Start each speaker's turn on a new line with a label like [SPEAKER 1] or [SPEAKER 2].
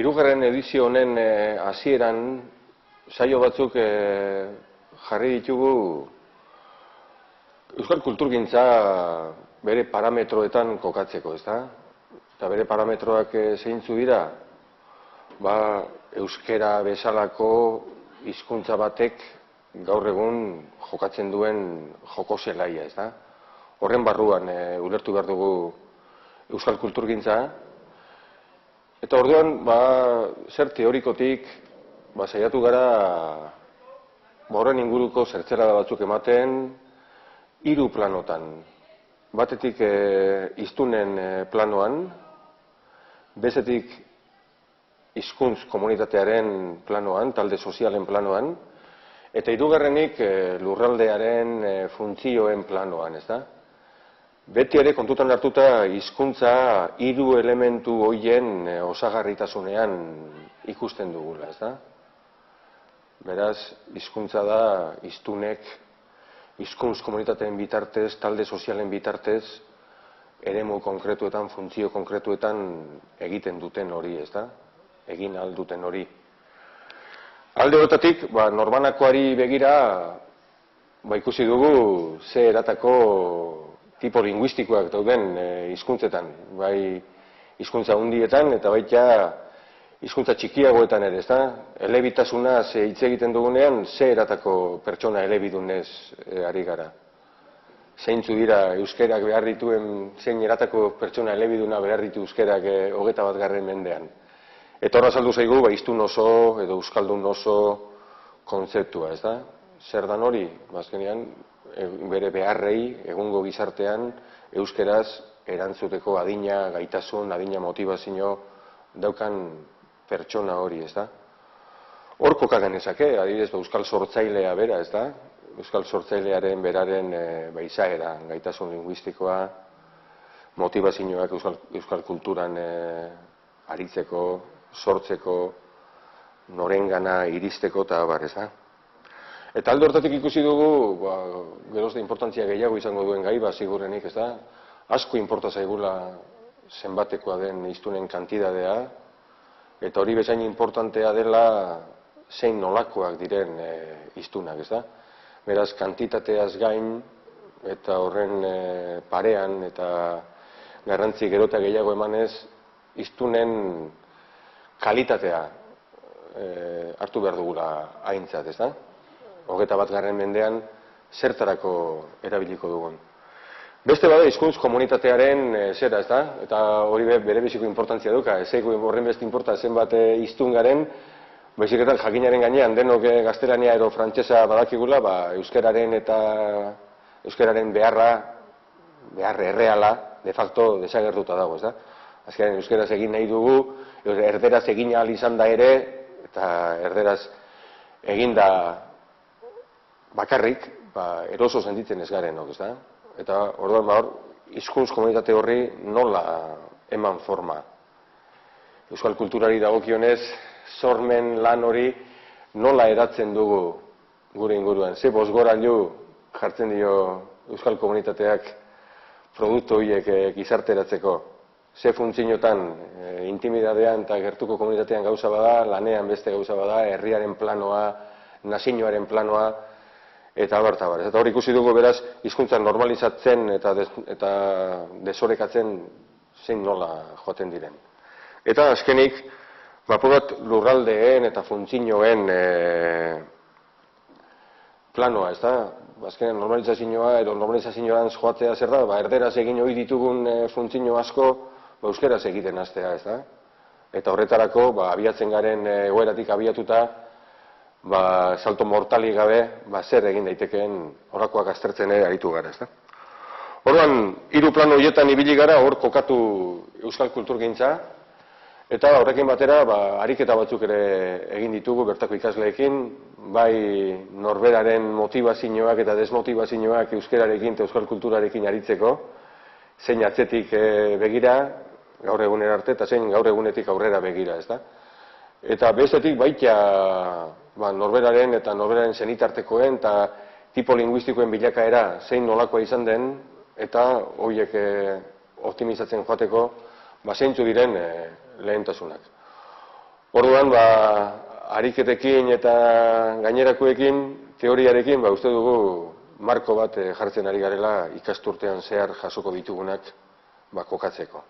[SPEAKER 1] Hirugarren edizio honen hasieran saio batzuk jarri ditugu euskal kulturgintza bere parametroetan kokatzeko, ezta? Eta bere parametroak zeintzu dira? Euskera bezalako hizkuntza batek gaur egun jokatzen duen joko zelaia, ezta? Horren barruan ulertu behar dugu euskal kulturgintza. Eta orduan, zer teorikotik saiatu gara horren inguruko zertzelada batzuk ematen hiru planotan. Batetik hiztunen planoan, bestetik hizkuntz komunitatearen planoan, talde sozialen planoan, eta hirugarrenik lurraldearen funtzioen planoan, ezta? Beti ere kontutan hartuta hizkuntza hiru elementu horien osagarritasunean ikusten dugula, ezta? Beraz, hizkuntza da hiztunek hizkuntz komunitateen bitartez, talde sozialen bitartez, eremu konkretuetan, funtzio konkretuetan egiten duten hori, ezta? Egin ahal duten hori. Alde horretatik, norbanakoari begira, ikusi dugu ze eratako tipo linguistikoak dauden hizkuntzetan, bai hizkuntza handietan eta baita hizkuntza txikiagoetan ere, ezta? Elebitasunaz hitz egiten dugunean, ze eratako pertsona elebidunez ari gara. Zeintzu dira euskerak behar dituen, zein eratako pertsona elebiduna behar ditu euskerak 21. mendean. Eta horra azaldu zaigu, hiztun oso edo euskaldun oso kontzeptua, ezta? Zer dan hori? Azkenean, bere beharrei, egungo gizartean, euskeraz erantzuteko adina, gaitasun, adina motivazio daukan pertsona hori, ezta? Hor koka genezake, adibidez, euskal sortzailea bera, ezta? Euskal sortzailearen beraren izaera, gaitasun linguistikoa, motivazioak euskal kulturan aritzeko, sortzeko, norengana iristeko eta abar, ezta? Eta alde hortatik ikusi dugu, geroz da importantzia gehiago izango duen gai, sigurrenik, ez da? Asko inporta zaigula zenbatekoa den hiztunen kantidadea, eta hori bezain importantea dela zein nolakoak diren hiztunak, ez da? Beraz, kantitateaz gain, eta horren parean, eta garrantzi gero eta gehiago emanez, hiztunen kalitatea hartu behar dugula aintzat, ez da? 21. mendean zertarako erabiliko dugun. Beste bada hizkuntz komunitatearen zera, ezta? Eta hori bere biziko importantzia duka. Ez zaigu horren beste inporta zenbat hiztun garen, baizik eta jakinaren gainean denok gaztelania edo frantsesa badakigula, euskararen eta euskararen behar erreala de facto desagertuta dago, ezta? Azkenean euskaraz egin nahi dugu, erderaz egin ahal izan da ere, eta erderaz eginda bakarrik, eroso sentitzen ez garenok, ezta? Eta orduan, hizkuntz komunitate horri nola eman forma. Euskal kulturari dagokionez, sormen lan hori nola eratzen dugu gure inguruan. Ze bozgorailu jartzen dio euskal komunitateak produktu horiek gizarteratzeko. Ze funtzioetan, intimidadean eta gertuko komunitatean gauza bada, lanean beste gauza bada, herriaren planoa, nazioaren planoa, eta abartabar. Eta hori ikusi dugu beraz, hizkuntza normalizatzen eta desorekatzen zein nola joaten diren. Eta azkenik, apurat lurraldeen eta funtzioen planoa, ez da? Azkenean normalizazioa edo normalizazioan joatzea zer da, erderaz egin ohi ditugun funtzio asko, euskeraz egiten hastea, ez da? Eta horretarako, abiatzen garen egoeratik abiatuta, salto mortalik gabe, zer egin daitekeen horakoak aztertzen aritu gara, ezta? Orduan, hiru plano horietan ibili gara, hor kokatu euskal kulturgintza, eta horrekin batera, ariketa batzuk ere egin ditugu bertako ikasleekin, bai norberaren motivazioak eta desmotivazioak euskararekin eta euskal kulturarekin aritzeko, zein atzetik begira, gaur egunera arte, eta zein gaur egunetik aurrera begira, ezta? Eta bestetik baita norberaren eta norberaren zenitartekoen eta tipo linguistikoen bilakaera zein nolakoa izan den, eta horiek optimizatzen joateko zeintzu diren lehentasunak. Orduan, ariketekin eta gainerakoekin, teoriarekin, uste dugu marko bat jartzen ari garela ikasturtean zehar jasoko ditugunak kokatzeko.